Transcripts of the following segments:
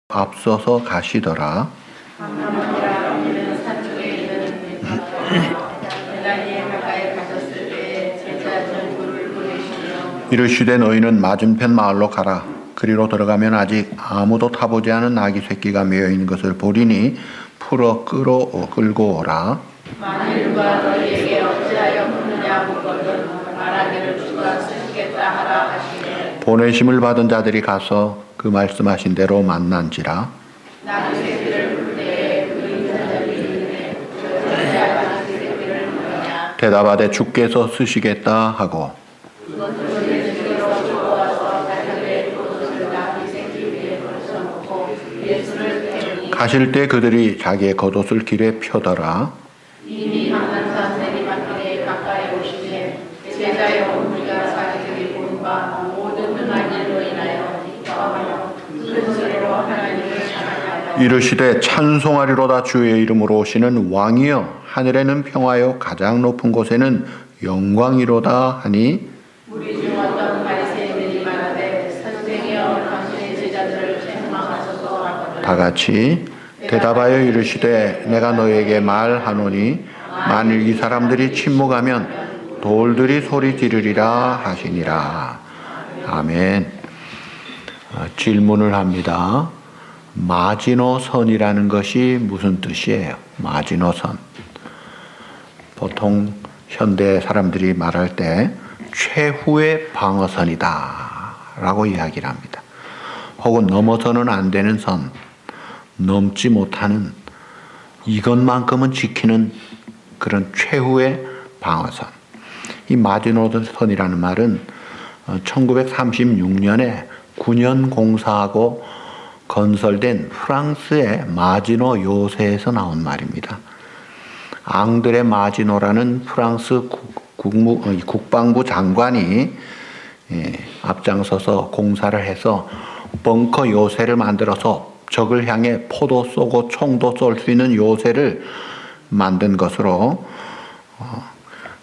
앞서서 가시더라. 이르시되 너희는 맞은편 마을로 가라. 그리로 들어가면 아직 아무도 타보지 않은 아기 새끼가 매여 있는 것을 보리니 풀어 끌고 오라. 만일 누가 너희에게 어찌하여 묻느냐 묻거든 말하기를 주가 쓰시겠다 하라 하시되 보내심을 받은 자들이 가서 그 말씀하신 대로 만난지라. 나그 새끼를 볼 때에 그 있는 자들이 이르되 어찌하여 그 새끼를 묻느냐 대답하되 주께서 쓰시겠다 하고 가실 때 그들이 자기의 겉옷을 길에 펴더라. 이미 강난산 내리막길에 가까이 오시되 제자여 우리가 자기들이 본 바 모든 능한 일로 인하여 기뻐하며 큰 소리로 하나님을 찬양하여 이르시되 찬송하리로다 주의 이름으로 오시는 왕이여 하늘에는 평화요 가장 높은 곳에는 영광이로다 하니 우리 중 어떤 바리새인들이 말하되 선생이여 당신의 제자들을 책망하소서 하거든 다 같이 대답하여 이르시되 내가 너에게 말하노니 만일 이 사람들이 침묵하면 돌들이 소리 지르리라 하시니라. 아멘. 질문을 합니다. 마지노선이라는 것이 무슨 뜻이에요? 마지노선. 보통 현대 사람들이 말할 때 최후의 방어선이다 라고 이야기를 합니다. 혹은 넘어서는 안 되는 선, 넘지 못하는 이것만큼은 지키는 그런 최후의 방어선. 이 마지노선이라는 말은 1936년에 9년 공사하고 건설된 프랑스의 마지노 요새에서 나온 말입니다. 앙드레 마지노라는 프랑스 국방부 장관이 앞장서서 공사를 해서 벙커 요새를 만들어서 적을 향해 포도 쏘고 총도 쏠 수 있는 요새를 만든 것으로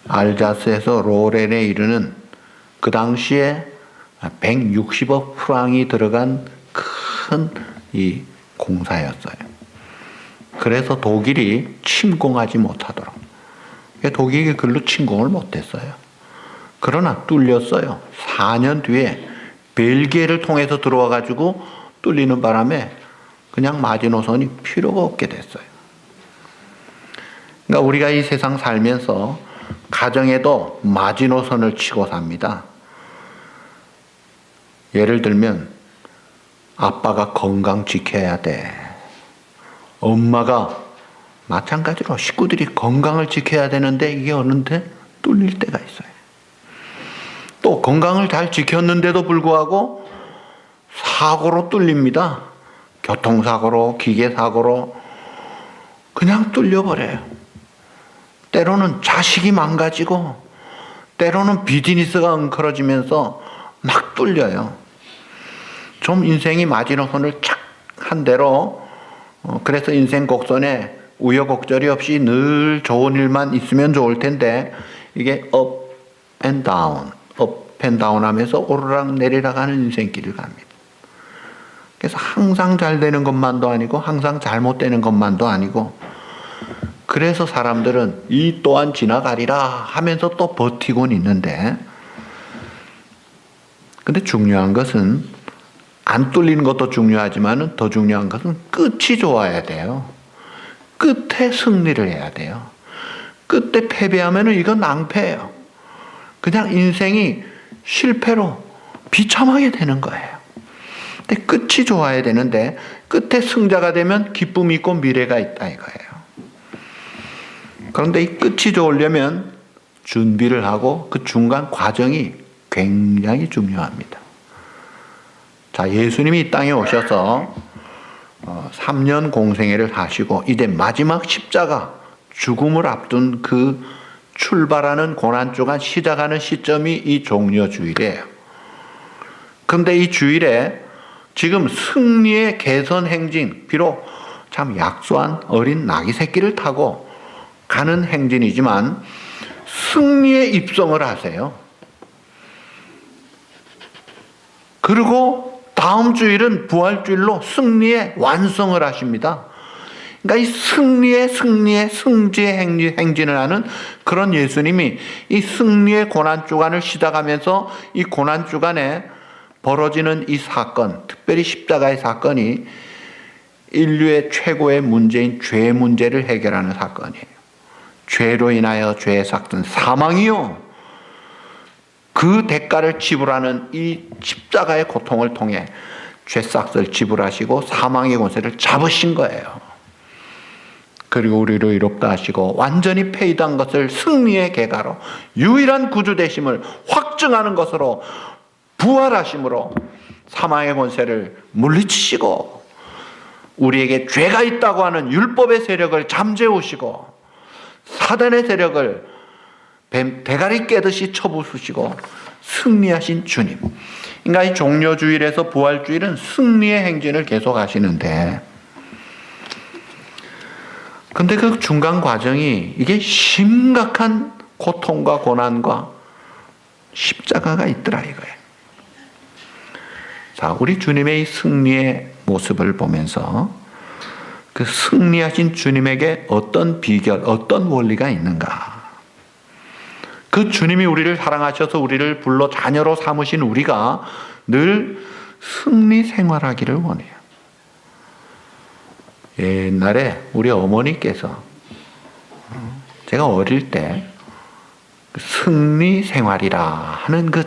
알자스에서 로렌에 이르는 그 당시에 160억 프랑이 들어간 큰 이 공사였어요. 그래서 독일이 침공하지 못하도록. 독일이 글로 침공을 못했어요. 그러나 뚫렸어요. 4년 뒤에 벨기에를 통해서 들어와 가지고 뚫리는 바람에 그냥 마지노선이 필요가 없게 됐어요. 그러니까 우리가 이 세상 살면서 가정에도 마지노선을 치고 삽니다. 예를 들면 아빠가 건강 지켜야 돼. 엄마가 마찬가지로 식구들이 건강을 지켜야 되는데 이게 어느새 뚫릴 때가 있어요. 또 건강을 잘 지켰는데도 불구하고 사고로 뚫립니다. 교통사고로, 기계사고로 그냥 뚫려버려요. 때로는 자식이 망가지고 때로는 비즈니스가 엉클어지면서 막 뚫려요. 좀 인생이 마지노선을 착 한 대로 그래서 인생 곡선에 우여곡절이 없이 늘 좋은 일만 있으면 좋을 텐데 이게 업 앤 다운 하면서 오르락 내리락 하는 인생길을 갑니다. 그래서 항상 잘 되는 것만도 아니고 항상 잘못되는 것만도 아니고 그래서 사람들은 이 또한 지나가리라 하면서 또 버티곤 있는데 근데 중요한 것은 안 뚫리는 것도 중요하지만 더 중요한 것은 끝이 좋아야 돼요. 끝에 승리를 해야 돼요. 끝에 패배하면 이건 낭패예요. 그냥 인생이 실패로 비참하게 되는 거예요. 근데 끝이 좋아야 되는데 끝에 승자가 되면 기쁨이 있고 미래가 있다 이거예요. 그런데 이 끝이 좋으려면 준비를 하고 그 중간 과정이 굉장히 중요합니다. 자, 예수님이 이 땅에 오셔서 3년 공생애를 하시고 이제 마지막 십자가 죽음을 앞둔 그 출발하는 고난주간 시작하는 시점이 이 종려주일이에요. 그런데 이 주일에 지금 승리의 개선 행진, 비록 참 약소한 어린 나귀 새끼를 타고 가는 행진이지만 승리의 입성을 하세요. 그리고 딱 다음 주일은 부활주일로 승리의 완성을 하십니다. 그러니까 이 승지의 행진을 하는 그런 예수님이 이 승리의 고난주간을 시작하면서 이 고난주간에 벌어지는 이 사건, 특별히 십자가의 사건이 인류의 최고의 문제인 죄 문제를 해결하는 사건이에요. 죄로 인하여 죄에 삭든 사망이요, 그 대가를 지불하는 이 십자가의 고통을 통해 죄싹을 지불하시고 사망의 권세를 잡으신 거예요. 그리고 우리를 의롭다 하시고 완전히 패배한 것을 승리의 계가로, 유일한 구주 되심을 확증하는 것으로 부활하심으로 사망의 권세를 물리치시고 우리에게 죄가 있다고 하는 율법의 세력을 잠재우시고 사단의 세력을 뱀 대가리 깨듯이 쳐부수시고 승리하신 주님. 그러니까 이 종려주일에서 부활주일은 승리의 행진을 계속 하시는데, 근데 그 중간 과정이 이게 심각한 고통과 고난과 십자가가 있더라 이거예요. 자, 우리 주님의 이 승리의 모습을 보면서 그 승리하신 주님에게 어떤 비결, 어떤 원리가 있는가? 그 주님이 우리를 사랑하셔서 우리를 불러 자녀로 삼으신 우리가 늘 승리 생활하기를 원해요. 옛날에 우리 어머니께서, 제가 어릴 때 승리 생활이라 하는 그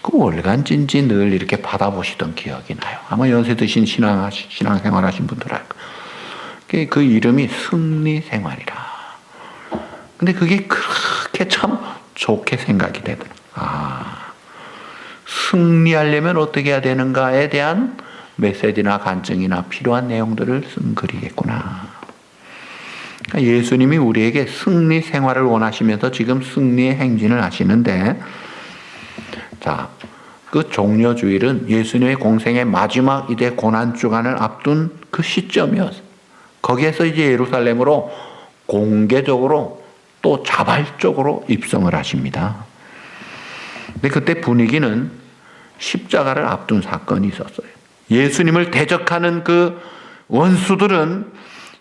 월간진지 늘 이렇게 받아보시던 기억이 나요. 아마 연세 드신 신앙생활 하신 분들 알 거예요. 그 이름이 승리 생활이라. 근데 그게 그렇게 참 좋게 생각이 되더라고요. 승리하려면 어떻게 해야 되는가에 대한 메시지나 간증이나 필요한 내용들을 쓴 글이겠구나. 그러니까 예수님이 우리에게 승리 생활을 원하시면서 지금 승리의 행진을 하시는데, 자, 그 종려주일은 예수님의 공생의 마지막 이대 고난주간을 앞둔 그 시점이었어요. 거기에서 이제 예루살렘으로 공개적으로 또 자발적으로 입성을 하십니다. 근데 그때 분위기는 십자가를 앞둔 사건이 있었어요. 예수님을 대적하는 그 원수들은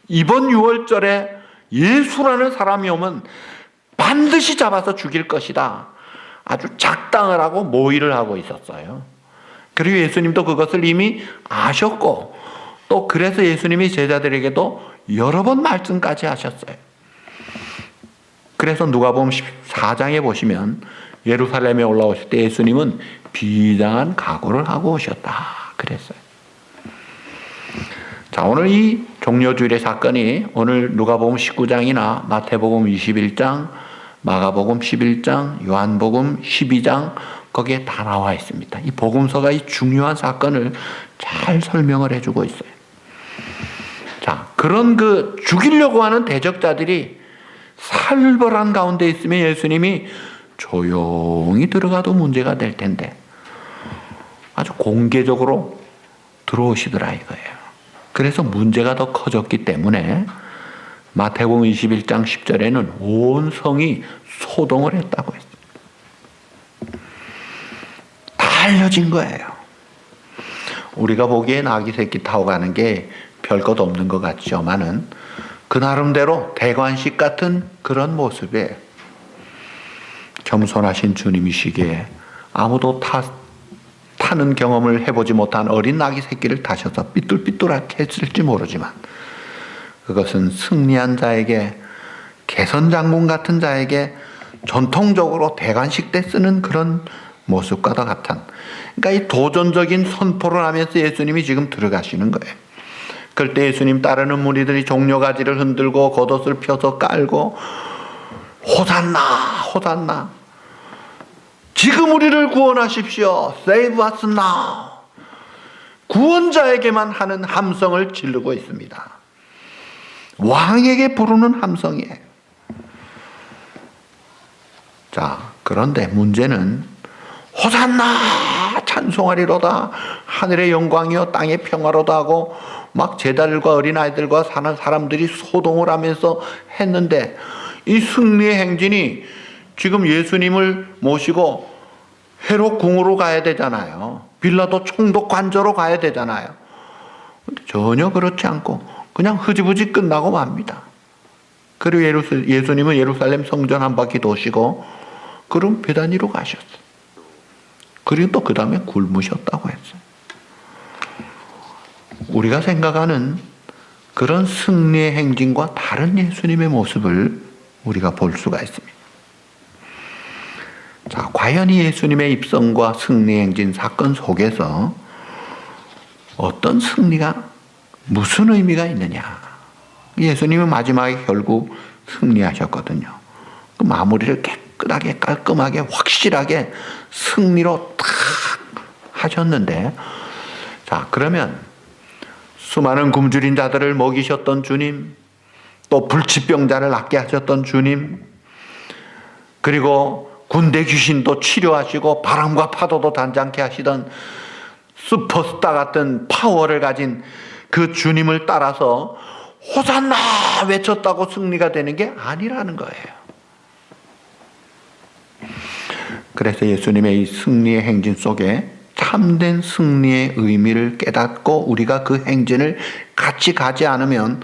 이번 6월절에 예수라는 사람이 오면 반드시 잡아서 죽일 것이다, 아주 작당을 하고 모의를 하고 있었어요. 그리고 예수님도 그것을 이미 아셨고, 또 그래서 예수님이 제자들에게도 여러 번 말씀까지 하셨어요. 그래서 누가복음 14장에 보시면 예루살렘에 올라오실 때 예수님은 비장한 각오를 하고 오셨다 그랬어요. 자, 오늘 이 종려주일의 사건이 오늘 누가복음 19장이나 마태복음 21장, 마가복음 11장, 요한복음 12장 거기에 다 나와 있습니다. 이 복음서가 이 중요한 사건을 잘 설명을 해주고 있어요. 자, 그런 그 죽이려고 하는 대적자들이 살벌한 가운데 있으면 예수님이 조용히 들어가도 문제가 될 텐데 아주 공개적으로 들어오시더라 이거예요. 그래서 문제가 더 커졌기 때문에 마태복음 21장 10절에는 온 성이 소동을 했다고 했어요. 다 알려진 거예요. 우리가 보기엔 아기 새끼 타고 가는 게 별것 없는 것 같지만은 그 나름대로 대관식 같은 그런 모습에 겸손하신 주님이시기에 아무도 타는 경험을 해보지 못한 어린 아기 새끼를 타셔서 삐뚤삐뚤하게 했을지 모르지만 그것은 승리한 자에게, 개선장군 같은 자에게 전통적으로 대관식 때 쓰는 그런 모습과도 같은, 그러니까 이 도전적인 선포를 하면서 예수님이 지금 들어가시는 거예요. 그럴 때 예수님 따르는 무리들이 종려가지를 흔들고 겉옷을 펴서 깔고 호산나 호산나, 지금 우리를 구원하십시오, Save us now, 구원자에게만 하는 함성을 지르고 있습니다. 왕에게 부르는 함성이에요. 자, 그런데 문제는 호산나 찬송하리로다, 하늘의 영광이요 땅의 평화로다 하고 막 제자들과 어린아이들과 사는 사람들이 소동을 하면서 했는데, 이 승리의 행진이 지금 예수님을 모시고 헤롯 궁으로 가야 되잖아요. 빌라도 총독 관저로 가야 되잖아요. 근데 전혀 그렇지 않고 그냥 흐지부지 끝나고 맙니다. 그리고 예수님은 예루살렘 성전 한 바퀴 도시고 그럼 베다니로 가셨어요. 그리고 또 그 다음에 굶으셨다고 했어요. 우리가 생각하는 그런 승리의 행진과 다른 예수님의 모습을 우리가 볼 수가 있습니다. 자, 과연 이 예수님의 입성과 승리의 행진 사건 속에서 어떤 승리가 무슨 의미가 있느냐? 예수님은 마지막에 결국 승리하셨거든요. 그 마무리를 깨끗하게 깔끔하게 확실하게 승리로 탁 하셨는데, 자, 그러면 수많은 굶주린 자들을 먹이셨던 주님, 또 불치병자를 낫게 하셨던 주님, 그리고 군대 귀신도 치료하시고 바람과 파도도 단장케 하시던 슈퍼스타 같은 파워를 가진 그 주님을 따라서 호산나 외쳤다고 승리가 되는 게 아니라는 거예요. 그래서 예수님의 이 승리의 행진 속에 참된 승리의 의미를 깨닫고 우리가 그 행진을 같이 가지 않으면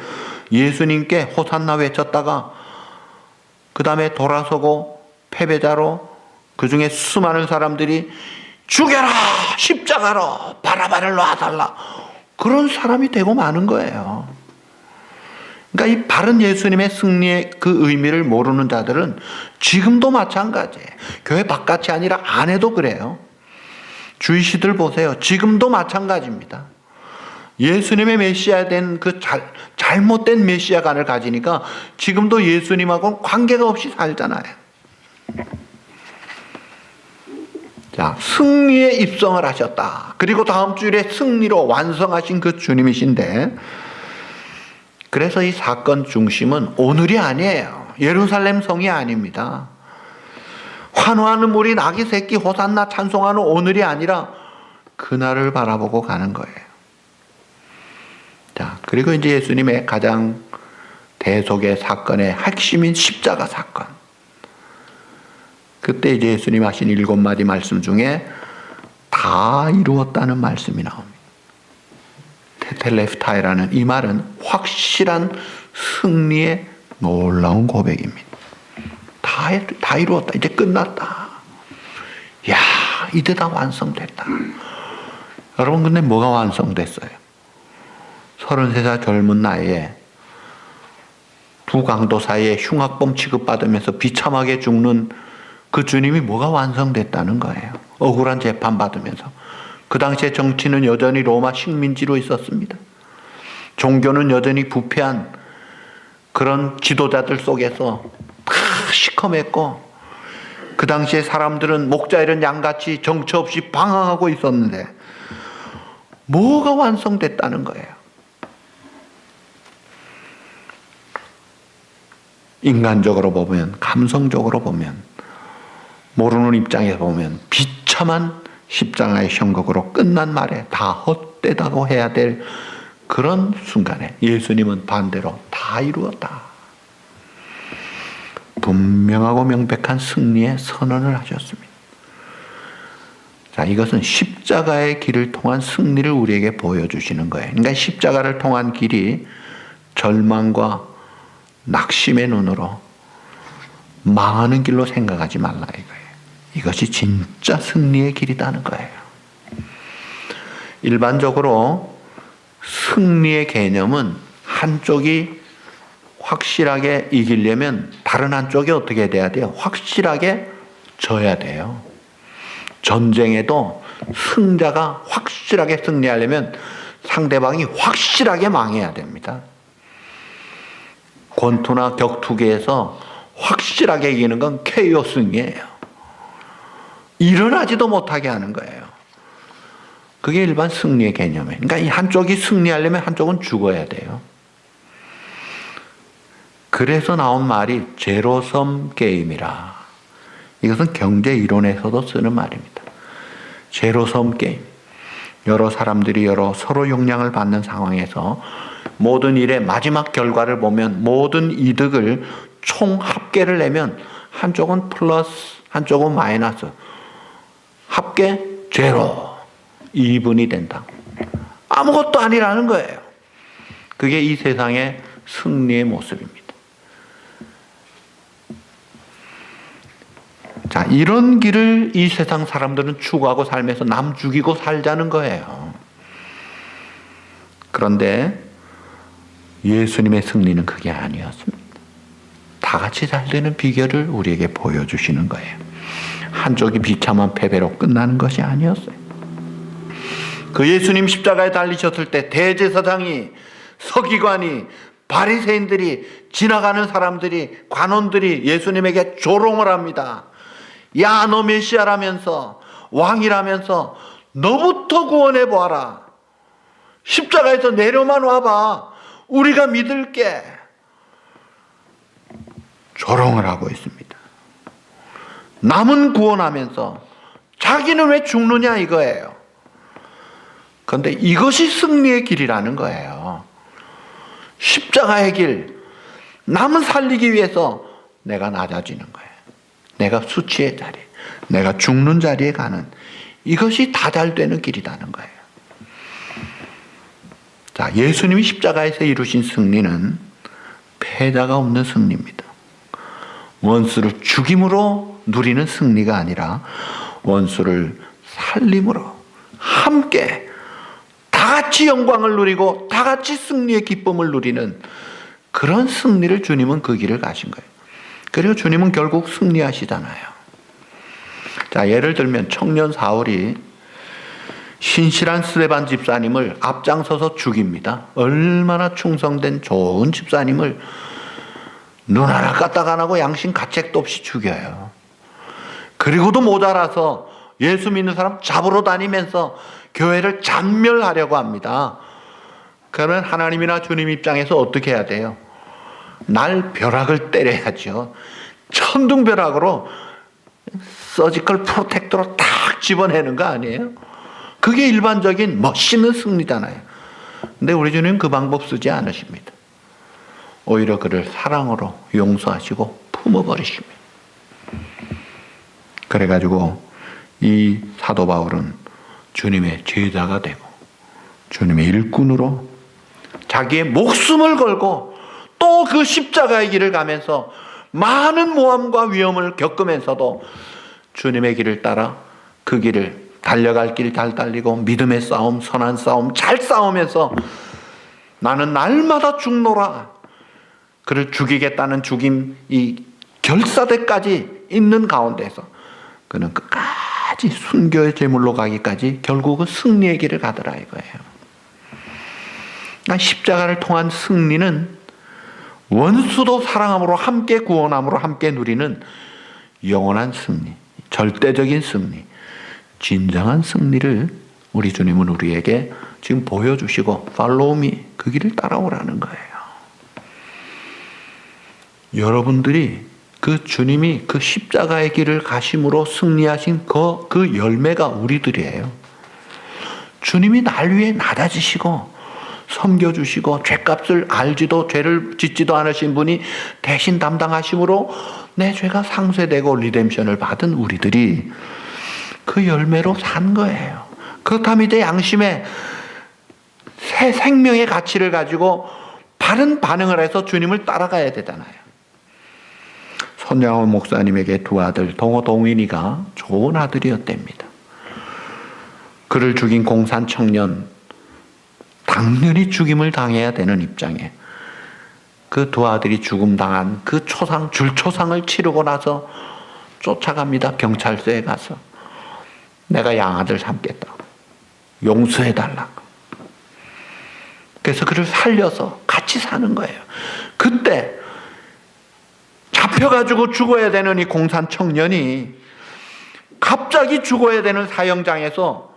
예수님께 호산나 외쳤다가 그 다음에 돌아서고 패배자로 그 중에 수많은 사람들이 죽여라! 십자가로! 바라바를 놔달라! 그런 사람이 되고 마는 거예요. 그러니까 이 바른 예수님의 승리의 그 의미를 모르는 자들은 지금도 마찬가지예요. 교회 바깥이 아니라 안에도 그래요. 주의시들 보세요. 지금도 마찬가지입니다. 예수님의 메시아 된 그 잘못된 메시아관을 가지니까 지금도 예수님하고 관계가 없이 살잖아요. 자, 승리에 입성을 하셨다. 그리고 다음 주일에 승리로 완성하신 그 주님이신데, 그래서 이 사건 중심은 오늘이 아니에요. 예루살렘 성이 아닙니다. 환호하는 우리 아기 새끼 호산나 찬송하는 오늘이 아니라 그날을 바라보고 가는 거예요. 자, 그리고 이제 예수님의 가장 대속의 사건의 핵심인 십자가 사건. 그때 이제 예수님 하신 7마디 말씀 중에 다 이루었다는 말씀이 나옵니다. 테텔레프타이라는 이 말은 확실한 승리의 놀라운 고백입니다. 다 이루었다. 이제 끝났다. 야, 이제 다 완성됐다. 여러분, 근데 뭐가 완성됐어요? 33살 젊은 나이에 두 강도 사이에 흉악범 취급받으면서 비참하게 죽는 그 주님이 뭐가 완성됐다는 거예요. 억울한 재판 받으면서. 그 당시에 정치는 여전히 로마 식민지로 있었습니다. 종교는 여전히 부패한 그런 지도자들 속에서 다 시커맸고, 그 당시에 사람들은 목자 잃은 양같이 정처 없이 방황하고 있었는데 뭐가 완성됐다는 거예요. 인간적으로 보면, 감성적으로 보면, 모르는 입장에서 보면 비참한 십자가의 형극으로 끝난 말에 다 헛되다고 해야 될 그런 순간에 예수님은 반대로 다 이루었다. 분명하고 명백한 승리의 선언을 하셨습니다. 자, 이것은 십자가의 길을 통한 승리를 우리에게 보여주시는 거예요. 그러니까 십자가를 통한 길이 절망과 낙심의 눈으로 망하는 길로 생각하지 말라 이거예요. 이것이 진짜 승리의 길이라는 거예요. 일반적으로 승리의 개념은 한쪽이 확실하게 이기려면 다른 한쪽이 어떻게 돼야 돼요? 확실하게 져야 돼요. 전쟁에도 승자가 확실하게 승리하려면 상대방이 확실하게 망해야 됩니다. 권투나 격투기에서 확실하게 이기는 건 KO 승이에요. 일어나지도 못하게 하는 거예요. 그게 일반 승리의 개념이에요. 그러니까 이 한쪽이 승리하려면 한쪽은 죽어야 돼요. 그래서 나온 말이 제로섬 게임이라. 이것은 경제 이론에서도 쓰는 말입니다. 제로섬 게임. 여러 사람들이 서로 영향을 받는 상황에서 모든 일의 마지막 결과를 보면 모든 이득을 총 합계를 내면 한쪽은 플러스, 한쪽은 마이너스. 합계 제로. 2분이 된다. 아무것도 아니라는 거예요. 그게 이 세상의 승리의 모습입니다. 자, 이런 길을 이 세상 사람들은 추구하고 살면서 남 죽이고 살자는 거예요. 그런데 예수님의 승리는 그게 아니었습니다. 다 같이 잘 되는 비결을 우리에게 보여주시는 거예요. 한쪽이 비참한 패배로 끝나는 것이 아니었어요. 그 예수님 십자가에 달리셨을 때 대제사장이, 서기관이, 바리새인들이, 지나가는 사람들이, 관원들이 예수님에게 조롱을 합니다. 야, 너 메시아라면서, 왕이라면서 너부터 구원해 보아라. 십자가에서 내려만 와봐. 우리가 믿을게. 조롱을 하고 있습니다. 남은 구원하면서 자기는 왜 죽느냐 이거예요. 그런데 이것이 승리의 길이라는 거예요. 십자가의 길, 남은 살리기 위해서 내가 낮아지는 거예요. 내가 수치의 자리, 내가 죽는 자리에 가는, 이것이 다 잘 되는 길이라는 거예요. 자, 예수님이 십자가에서 이루신 승리는 패자가 없는 승리입니다. 원수를 죽임으로 누리는 승리가 아니라 원수를 살림으로 함께 다 같이 영광을 누리고 다 같이 승리의 기쁨을 누리는 그런 승리를 주님은 그 길을 가신 거예요. 그리고 주님은 결국 승리하시잖아요. 자, 예를 들면 청년 사울이 신실한 스데반 집사님을 앞장서서 죽입니다. 얼마나 충성된 좋은 집사님을 눈 하나 까딱 안 하고 양심 가책도 없이 죽여요. 그리고도 모자라서 예수 믿는 사람 잡으러 다니면서 교회를 잔멸하려고 합니다. 그러면 하나님이나 주님 입장에서 어떻게 해야 돼요? 날 벼락을 때려야죠. 천둥벼락으로 서지컬 프로텍터로 딱 집어내는 거 아니에요? 그게 일반적인 멋있는 승리잖아요. 근데 우리 주님 그 방법 쓰지 않으십니다. 오히려 그를 사랑으로 용서하시고 품어버리십니다. 그래가지고 이 사도 바울은 주님의 제자가 되고 주님의 일꾼으로 자기의 목숨을 걸고 또 그 십자가의 길을 가면서 많은 모함과 위험을 겪으면서도 주님의 길을 따라 그 길을 달려갈 길 잘 달리고 믿음의 싸움, 선한 싸움 잘 싸우면서 나는 날마다 죽노라. 그를 죽이겠다는 죽임 이 결사대까지 있는 가운데서 그는 끝까지 순교의 제물로 가기까지 결국은 승리의 길을 가더라 이거예요. 십자가를 통한 승리는 원수도 사랑함으로 함께 구원함으로 함께 누리는 영원한 승리, 절대적인 승리, 진정한 승리를 우리 주님은 우리에게 지금 보여주시고 팔로우 미, 그 길을 따라오라는 거예요. 여러분들이 그 주님이 그 십자가의 길을 가심으로 승리하신 그 열매가 우리들이에요. 주님이 날 위해 낮아지시고 섬겨주시고 죄값을 알지도 죄를 짓지도 않으신 분이 대신 담당하심으로 내 죄가 상쇄되고 리뎀션을 받은 우리들이 그 열매로 산 거예요. 그렇다면 이제 양심에 새 생명의 가치를 가지고 바른 반응을 해서 주님을 따라가야 되잖아요. 손양원 목사님에게 두 아들 동호동인이가 좋은 아들이었답니다. 그를 죽인 공산 청년 당연히 죽임을 당해야 되는 입장에 그 두 아들이 죽음 당한 그 줄초상을 치르고 나서 쫓아갑니다. 경찰서에 가서 내가 양아들 삼겠다. 용서해달라고. 그래서 그를 살려서 같이 사는 거예요. 그때 잡혀가지고 죽어야 되는 이 공산 청년이 갑자기 죽어야 되는 사형장에서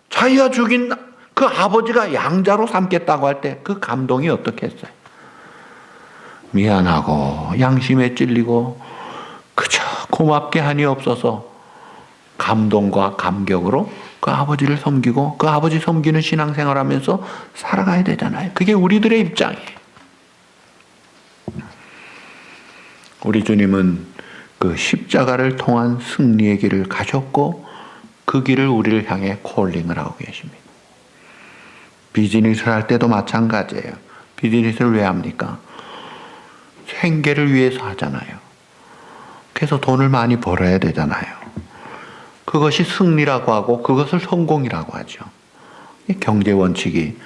자기가 죽인 그 아버지가 양자로 삼겠다고 할 때 그 감동이 어떻겠어요? 미안하고 양심에 찔리고 그저 고맙게 하니 없어서 감동과 감격으로 그 아버지를 섬기고 그 아버지 섬기는 신앙생활하면서 살아가야 되잖아요. 그게 우리들의 입장이에요. 우리 주님은 그 십자가를 통한 승리의 길을 가셨고 그 길을 우리를 향해 콜링을 하고 계십니다. 비즈니스를 할 때도 마찬가지예요. 비즈니스를 왜 합니까? 생계를 위해서 하잖아요. 그래서 돈을 많이 벌어야 되잖아요. 그것이 승리라고 하고 그것을 성공이라고 하죠. 이 경제 원칙이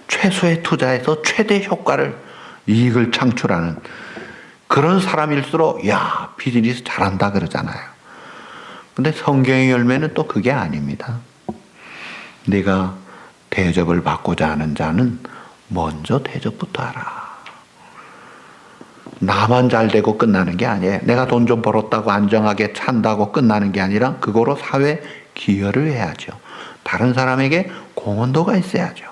최소의 투자에서 최대 효과를, 이익을 창출하는 그런 사람일수록 야, 비즈니스 잘한다 그러잖아요. 근데 성경의 열매는 또 그게 아닙니다. 네가 대접을 받고자 하는 자는 먼저 대접부터 하라. 나만 잘 되고 끝나는 게 아니에요. 내가 돈 좀 벌었다고 안정하게 산다고 끝나는 게 아니라 그거로 사회 기여를 해야죠. 다른 사람에게 공헌도가 있어야죠.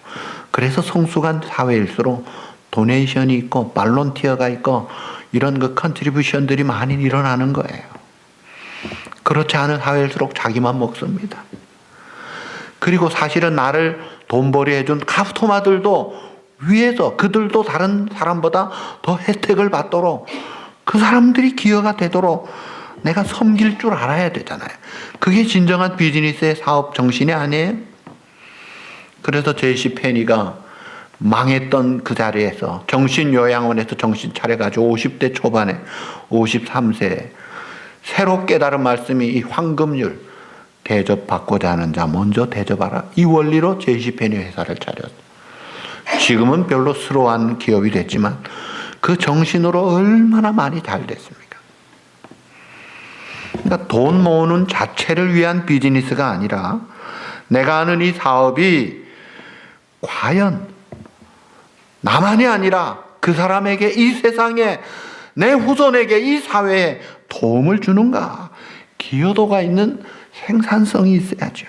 그래서 성숙한 사회일수록 도네이션이 있고 발론티어가 있고 이런 그 컨트리뷰션들이 많이 일어나는 거예요. 그렇지 않은 사회일수록 자기만 먹습니다. 그리고 사실은 나를 돈벌이 해준 카스토마들도 위에서 그들도 다른 사람보다 더 혜택을 받도록, 그 사람들이 기여가 되도록 내가 섬길 줄 알아야 되잖아요. 그게 진정한 비즈니스의 사업 정신이 아니에요? 그래서 제시 페니가 망했던 그 자리에서 정신요양원에서 정신 차려가지고 50대 초반에 53세에 새로 깨달은 말씀이 이 황금률, 대접받고자 하는 자 먼저 대접하라. 이 원리로 제시 페니 회사를 차렸어요. 지금은 별로 스로한 기업이 됐지만 그 정신으로 얼마나 많이 잘 됐습니까? 그러니까 돈 모으는 자체를 위한 비즈니스가 아니라 내가 하는 이 사업이 과연 나만이 아니라 그 사람에게, 이 세상에, 내 후손에게, 이 사회에 도움을 주는가, 기여도가 있는 생산성이 있어야죠.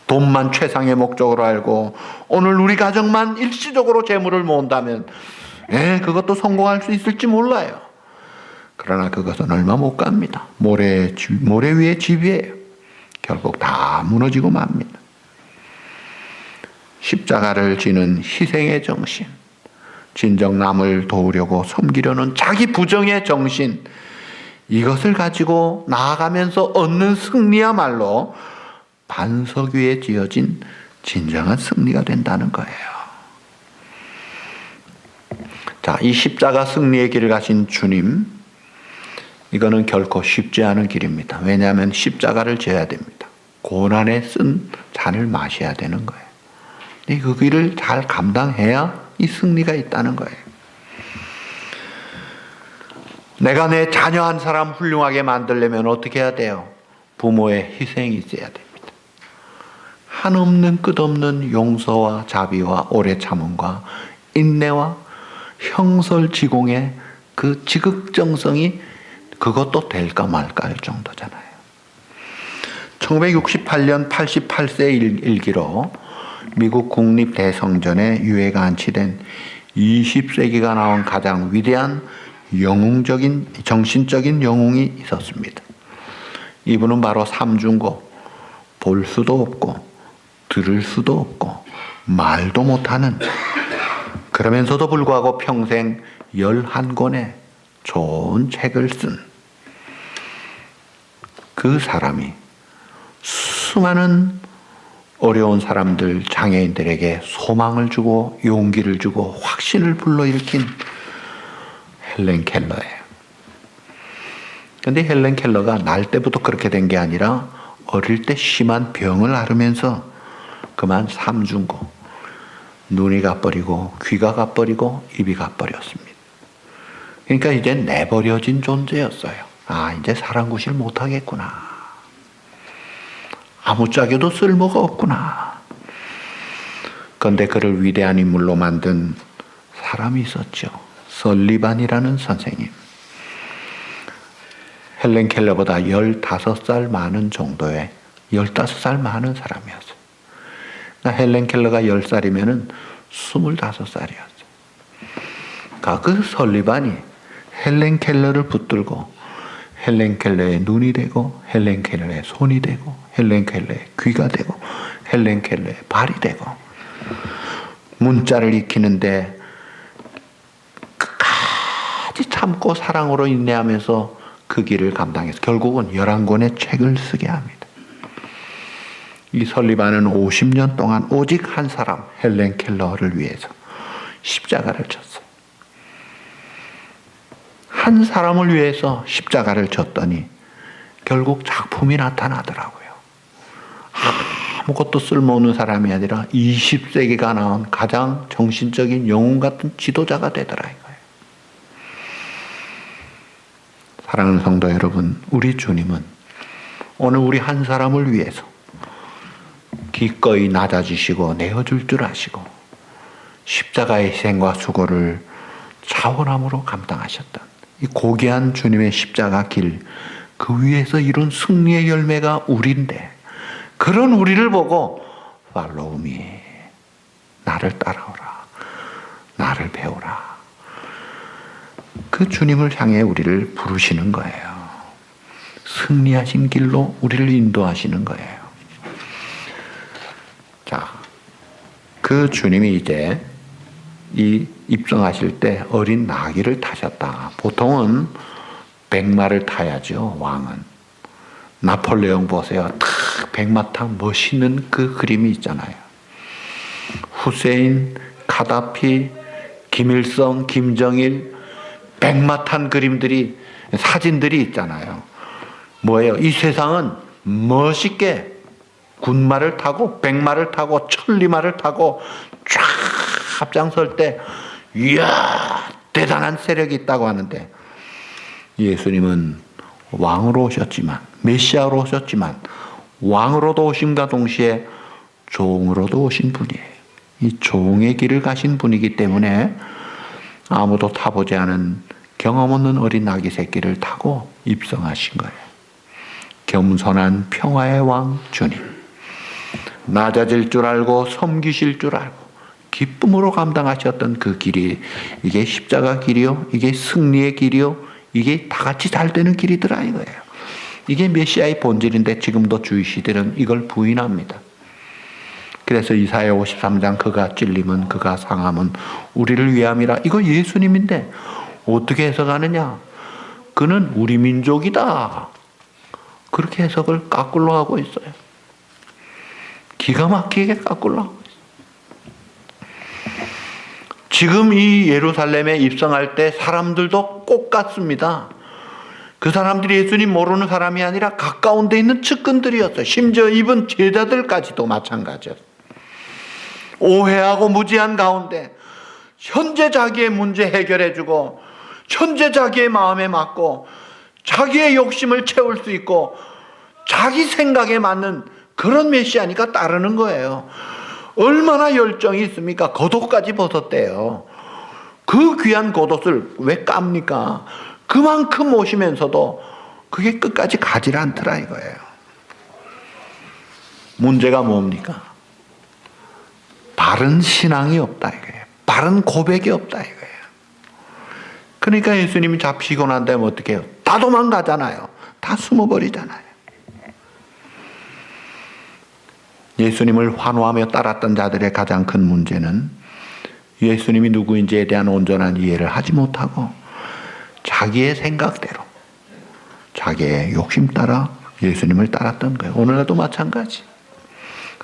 돈만 최상의 목적으로 알고 오늘 우리 가정만 일시적으로 재물을 모은다면 그것도 성공할 수 있을지 몰라요. 그러나 그것은 얼마 못 갑니다. 모래 위의 집이에요. 결국 다 무너지고 맙니다. 십자가를 지는 희생의 정신, 진정 남을 도우려고 섬기려는 자기 부정의 정신, 이것을 가지고 나아가면서 얻는 승리야말로 반석 위에 지어진 진정한 승리가 된다는 거예요. 자, 이 십자가 승리의 길을 가신 주님, 이거는 결코 쉽지 않은 길입니다. 왜냐하면 십자가를 져야 됩니다. 고난에 쓴 잔을 마셔야 되는 거예요. 근데 그 길을 잘 감당해야 이 승리가 있다는 거예요. 내가 내 자녀 한 사람 훌륭하게 만들려면 어떻게 해야 돼요? 부모의 희생이 있어야 됩니다. 한없는 끝없는 용서와 자비와 오래 참음과 인내와 형설지공의 그 지극정성이 그것도 될까 말까 할 정도잖아요. 1968년 88세 일기로 미국 국립대성전에 유해가 안치된 20세기가 나온 가장 위대한 영웅적인, 정신적인 영웅이 있었습니다. 이분은 바로 삼중고, 볼 수도 없고 들을 수도 없고 말도 못하는, 그러면서도 불구하고 평생 11권의 좋은 책을 쓴 그 사람이 수많은 어려운 사람들, 장애인들에게 소망을 주고 용기를 주고 확신을 불러일으킨 헬렌 켈러예요. 그런데 헬렌 켈러가 날 때부터 그렇게 된 게 아니라 어릴 때 심한 병을 앓으면서 그만 삼중고, 눈이 가버리고 귀가 가버리고 입이 가버렸습니다. 그러니까 이제 내버려진 존재였어요. 아, 이제 사랑구실 못하겠구나. 아무짝에도 쓸모가 없구나. 그런데 그를 위대한 인물로 만든 사람이 있었죠. 설리반이라는 선생님. 헬렌 켈러보다 15살 많은 정도의, 15살 많은 사람이었어요. 헬렌 켈러가 10살이면 25살이었어요. 그러니까 그 설리반이 헬렌 켈러를 붙들고 헬렌 켈러의 눈이 되고 헬렌 켈러의 손이 되고 헬렌 켈러의 귀가 되고 헬렌 켈러의 발이 되고 문자를 익히는데 끝까지 참고 사랑으로 인내하면서 그 길을 감당해서 결국은 11권의 책을 쓰게 합니다. 이 설리반은 50년 동안 오직 한 사람, 헬렌 켈러를 위해서 십자가를 졌어요. 한 사람을 위해서 십자가를 졌더니 결국 작품이 나타나더라고요. 아무것도 쓸모없는 사람이 아니라 20세기가 나온 가장 정신적인 영웅 같은 지도자가 되더라 이거예요. 사랑하는 성도 여러분, 우리 주님은 오늘 우리 한 사람을 위해서 기꺼이 낮아지시고 내어줄 줄 아시고 십자가의 희생과 수고를 차원함으로 감당하셨던 이 고귀한 주님의 십자가 길, 그 위에서 이룬 승리의 열매가 우리인데, 그런 우리를 보고 Follow me, 나를 따라오라, 나를 배우라, 그 주님을 향해 우리를 부르시는 거예요. 승리하신 길로 우리를 인도하시는 거예요. 자, 그 주님이 이제 이 입성하실 때 어린 나귀를 타셨다. 보통은 백마를 타야죠, 왕은. 나폴레옹 보세요. 탁 백마탄 멋있는 그 그림이 있잖아요. 후세인, 카다피, 김일성, 김정일, 백마 탄 그림들이, 사진들이 있잖아요. 뭐예요? 이 세상은 멋있게 군마를 타고 백마를 타고 천리마를 타고 쫙 앞장설 때 이야 대단한 세력이 있다고 하는데, 예수님은 왕으로 오셨지만, 메시아로 오셨지만 왕으로도 오심과 동시에 종으로도 오신 분이에요. 이 종의 길을 가신 분이기 때문에 아무도 타보지 않은 경험 없는 어린 아기 새끼를 타고 입성하신 거예요. 겸손한 평화의 왕 주님, 낮아질 줄 알고 섬기실 줄 알고 기쁨으로 감당하셨던 그 길이, 이게 십자가 길이요, 이게 승리의 길이요, 이게 다 같이 잘 되는 길이더라 이거예요. 이게 메시아의 본질인데 지금도 주의 시대는 이걸 부인합니다. 그래서 이사야 53장 그가 찔림은 그가 상함은 우리를 위함이라, 이거 예수님인데 어떻게 해석하느냐? 그는 우리 민족이다, 그렇게 해석을 까꿀로 하고 있어요. 기가 막히게 까꿀로 하고 있어요. 지금 이 예루살렘에 입성할 때 사람들도 꼭 같습니다. 그 사람들이 예수님 모르는 사람이 아니라 가까운 데 있는 측근들이었어요. 심지어 입은 제자들까지도 마찬가지였어요. 오해하고 무지한 가운데 현재 자기의 문제 해결해주고 현재 자기의 마음에 맞고 자기의 욕심을 채울 수 있고 자기 생각에 맞는 그런 메시아니까 따르는 거예요. 얼마나 열정이 있습니까? 겉옷까지 벗었대요. 그 귀한 겉옷을 왜 깝니까? 그만큼 모시면서도 그게 끝까지 가지 않더라 이거예요. 문제가 뭡니까? 바른 신앙이 없다 이거예요. 바른 고백이 없다 이거예요. 그러니까 예수님이 잡히고 난 다음에 어떻게 해요? 다 도망가잖아요. 다 숨어버리잖아요. 예수님을 환호하며 따랐던 자들의 가장 큰 문제는 예수님이 누구인지에 대한 온전한 이해를 하지 못하고 자기의 생각대로, 자기의 욕심 따라 예수님을 따랐던 거예요. 오늘날도 마찬가지.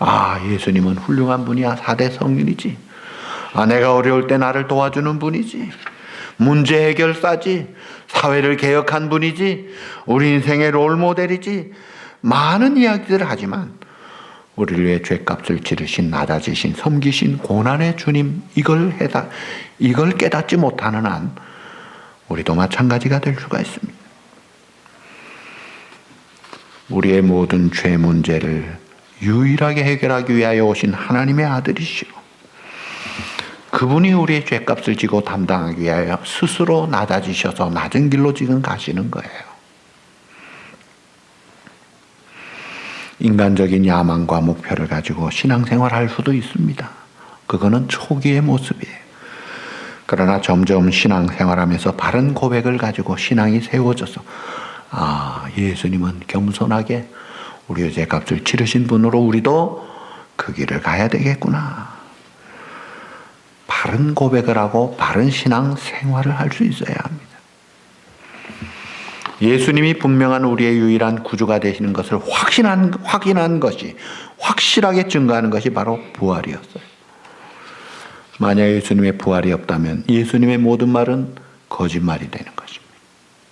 아, 예수님은 훌륭한 분이야. 4대 성인이지. 아, 내가 어려울 때 나를 도와주는 분이지. 문제 해결사지. 사회를 개혁한 분이지. 우리 인생의 롤모델이지. 많은 이야기들을 하지만 우리를 위해 죗값을 치르신, 낮아지신, 섬기신 고난의 주님, 이걸 깨닫지 못하는 한 우리도 마찬가지가 될 수가 있습니다. 우리의 모든 죄 문제를 유일하게 해결하기 위하여 오신 하나님의 아들이시오. 그분이 우리의 죗값을 지고 담당하기 위하여 스스로 낮아지셔서 낮은 길로 지금 가시는 거예요. 인간적인 야망과 목표를 가지고 신앙생활할 수도 있습니다. 그거는 초기의 모습이에요. 그러나 점점 신앙생활하면서 바른 고백을 가지고 신앙이 세워져서, 아, 예수님은 겸손하게 우리의 죄값을 치르신 분으로 우리도 그 길을 가야 되겠구나. 바른 고백을 하고 바른 신앙생활을 할 수 있어야 합니다. 예수님이 분명한 우리의 유일한 구주가 되시는 것을 확인한 것이 확실하게 증거하는 것이 바로 부활이었어요. 만약 예수님의 부활이 없다면 예수님의 모든 말은 거짓말이 되는 것입니다.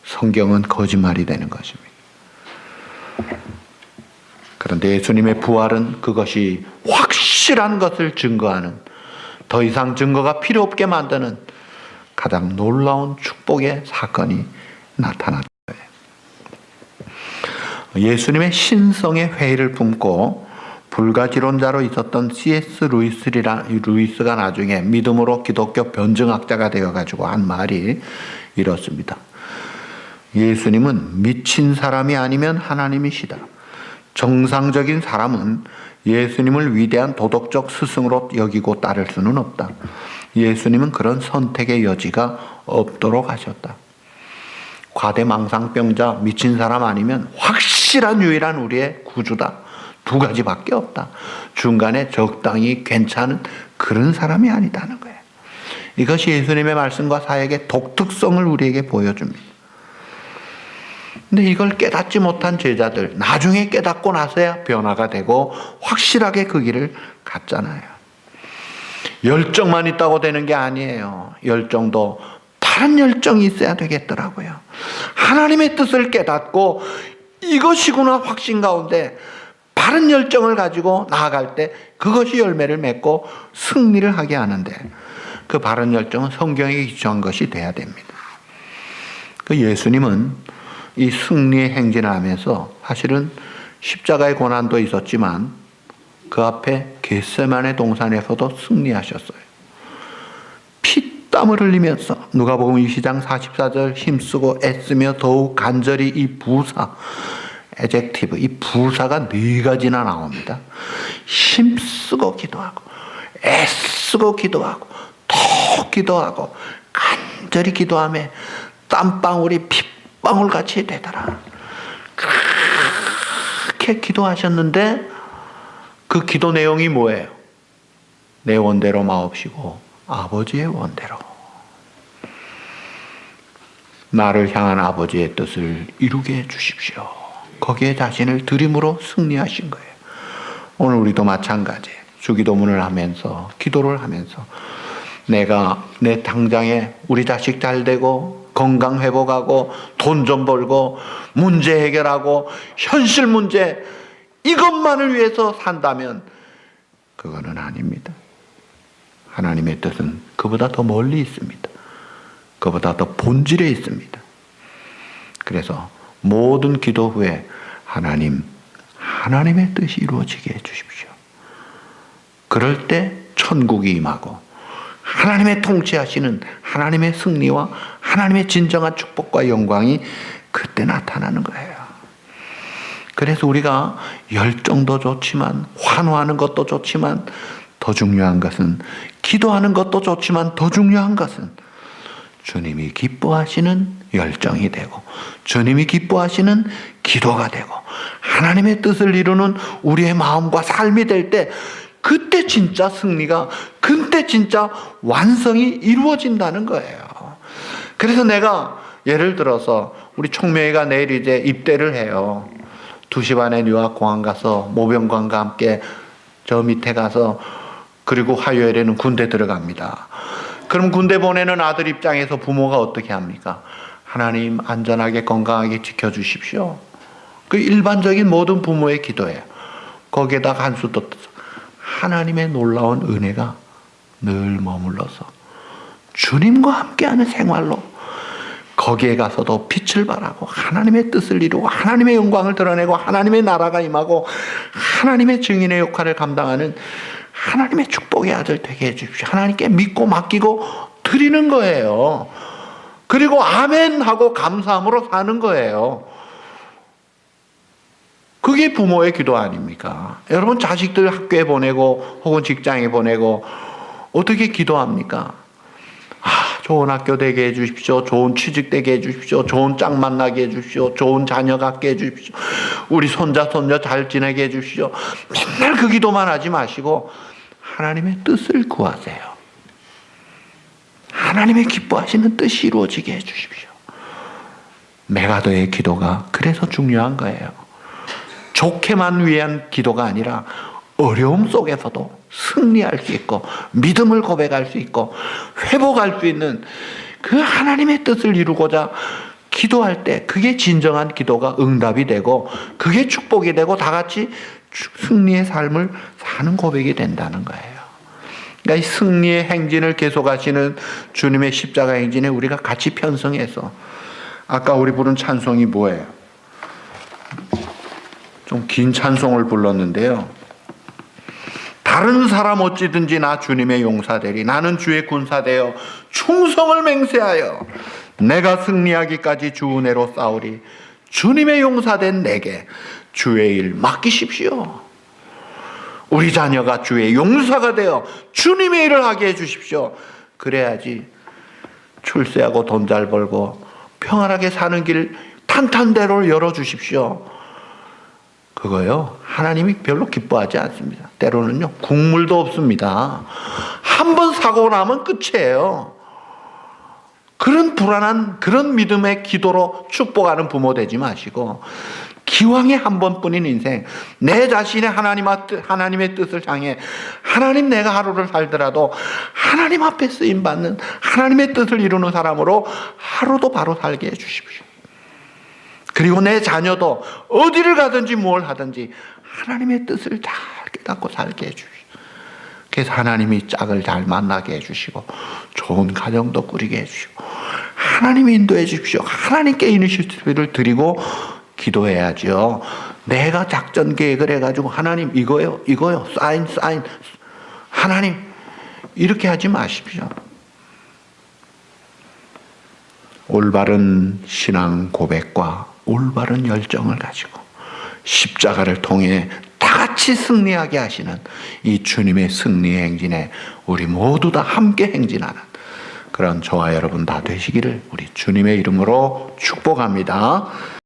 성경은 거짓말이 되는 것입니다. 그런데 예수님의 부활은 그것이 확실한 것을 증거하는, 더 이상 증거가 필요 없게 만드는 가장 놀라운 축복의 사건이 나타났어요. 예수님의 신성의 회의를 품고 불가지론자로 있었던 C.S. 루이스가 나중에 믿음으로 기독교 변증학자가 되어가지고 한 말이 이렇습니다. 예수님은 미친 사람이 아니면 하나님이시다. 정상적인 사람은 예수님을 위대한 도덕적 스승으로 여기고 따를 수는 없다. 예수님은 그런 선택의 여지가 없도록 하셨다. 과대망상병자, 미친 사람 아니면 확실한 유일한 우리의 구주다. 두 가지밖에 없다. 중간에 적당히 괜찮은 그런 사람이 아니다는 거예요. 이것이 예수님의 말씀과 사역의 독특성을 우리에게 보여줍니다. 근데 이걸 깨닫지 못한 제자들, 나중에 깨닫고 나서야 변화가 되고 확실하게 그 길을 갔잖아요. 열정만 있다고 되는 게 아니에요. 열정도 다른 열정이 있어야 되겠더라고요. 하나님의 뜻을 깨닫고 이것이구나 확신 가운데 바른 열정을 가지고 나아갈 때 그것이 열매를 맺고 승리를 하게 하는데, 그 바른 열정은 성경에 기초한 것이 돼야 됩니다. 그 예수님은 이 승리의 행진을 하면서 사실은 십자가의 고난도 있었지만 그 앞에 겟세마네 동산에서도 승리하셨어요. 피땀을 흘리면서 누가복음 22장 44절 힘쓰고 애쓰며 더욱 간절히 이 부사, 에젝티브, 이 부사가 4가지나 나옵니다. 힘쓰고 기도하고 애쓰고 기도하고 더 기도하고 간절히 기도하며 땀방울이 핏방울같이 되더라. 그렇게 기도하셨는데 그 기도 내용이 뭐예요? 내 원대로 마옵시고 아버지의 원대로. 나를 향한 아버지의 뜻을 이루게 해주십시오. 거기에 자신을 드림으로 승리하신 거예요. 오늘 우리도 마찬가지예요. 주기도문을 하면서, 기도를 하면서 내가 내 당장에 우리 자식 잘 되고 건강 회복하고 돈 좀 벌고 문제 해결하고 현실 문제 이것만을 위해서 산다면 그거는 아닙니다. 하나님의 뜻은 그보다 더 멀리 있습니다. 그보다 더 본질에 있습니다. 그래서 모든 기도 후에 하나님의 뜻이 이루어지게 해주십시오. 그럴 때 천국이 임하고 하나님의 통치하시는 하나님의 승리와 하나님의 진정한 축복과 영광이 그때 나타나는 거예요. 그래서 우리가 열정도 좋지만, 환호하는 것도 좋지만, 더 중요한 것은, 기도하는 것도 좋지만 더 중요한 것은 주님이 기뻐하시는 열정이 되고 주님이 기뻐하시는 기도가 되고 하나님의 뜻을 이루는 우리의 마음과 삶이 될 때, 그때 진짜 승리가, 그때 진짜 완성이 이루어진다는 거예요. 그래서 내가 예를 들어서 우리 총명이가 내일 이제 입대를 해요. 2시 반에 유학공항 가서 모병관과 함께 저 밑에 가서, 그리고 화요일에는 군대 들어갑니다. 그럼 군대 보내는 아들 입장에서 부모가 어떻게 합니까? 하나님 안전하게 건강하게 지켜주십시오. 그 일반적인 모든 부모의 기도예요. 거기에다가 한 수 더 하나님의 놀라운 은혜가 늘 머물러서 주님과 함께하는 생활로 거기에 가서도 빛을 발하고 하나님의 뜻을 이루고 하나님의 영광을 드러내고 하나님의 나라가 임하고 하나님의 증인의 역할을 감당하는 하나님의 축복의 아들 되게 해주십시오. 하나님께 믿고 맡기고 드리는 거예요. 그리고 아멘 하고 감사함으로 사는 거예요. 그게 부모의 기도 아닙니까? 여러분 자식들 학교에 보내고 혹은 직장에 보내고 어떻게 기도합니까? 좋은 학교 되게 해주십시오. 좋은 취직 되게 해주십시오. 좋은 짝 만나게 해주십시오. 좋은 자녀 갖게 해주십시오. 우리 손자 손녀 잘 지내게 해주십시오. 맨날 그 기도만 하지 마시고 하나님의 뜻을 구하세요. 하나님의 기뻐하시는 뜻이 이루어지게 해주십시오. 메가더의 기도가 그래서 중요한 거예요. 좋게만 위한 기도가 아니라 어려움 속에서도 승리할 수 있고 믿음을 고백할 수 있고 회복할 수 있는 그 하나님의 뜻을 이루고자 기도할 때 그게 진정한 기도가 응답이 되고 그게 축복이 되고 다 같이 승리의 삶을 사는 고백이 된다는 거예요. 그러니까 이 승리의 행진을 계속하시는 주님의 십자가 행진에 우리가 같이 편성해서 아까 우리 부른 찬송이 뭐예요? 좀 긴 찬송을 불렀는데요. 다른 사람 어찌든지 나 주님의 용사되리. 나는 주의 군사되어 충성을 맹세하여 내가 승리하기까지 주 은혜로 싸우리. 주님의 용사된 내게 주의 일 맡기십시오. 우리 자녀가 주의 용사가 되어 주님의 일을 하게 해주십시오. 그래야지 출세하고 돈 잘 벌고 평안하게 사는 길 탄탄대로 열어주십시오. 그거요, 하나님이 별로 기뻐하지 않습니다. 때로는요, 국물도 없습니다. 한 번 사고 나면 끝이에요. 그런 불안한, 그런 믿음의 기도로 축복하는 부모 되지 마시고, 기왕에 한 번뿐인 인생, 내 자신의 하나님의 뜻을 향해, 하나님 내가 하루를 살더라도 하나님 앞에 쓰임받는 하나님의 뜻을 이루는 사람으로 하루도 바로 살게 해주십시오. 그리고 내 자녀도 어디를 가든지 뭘 하든지 하나님의 뜻을 잘 깨닫고 살게 해주십시오. 그래서 하나님이 짝을 잘 만나게 해주시고 좋은 가정도 꾸리게 해주시고 하나님이 인도해 주십시오. 하나님께 이니시티브를 드리고 기도해야죠. 내가 작전 계획을 해가지고 하나님 이거요 사인 하나님 이렇게 하지 마십시오. 올바른 신앙 고백과 올바른 열정을 가지고 십자가를 통해 다 같이 승리하게 하시는 이 주님의 승리의 행진에 우리 모두 다 함께 행진하는 그런 저와 여러분 다 되시기를 우리 주님의 이름으로 축복합니다.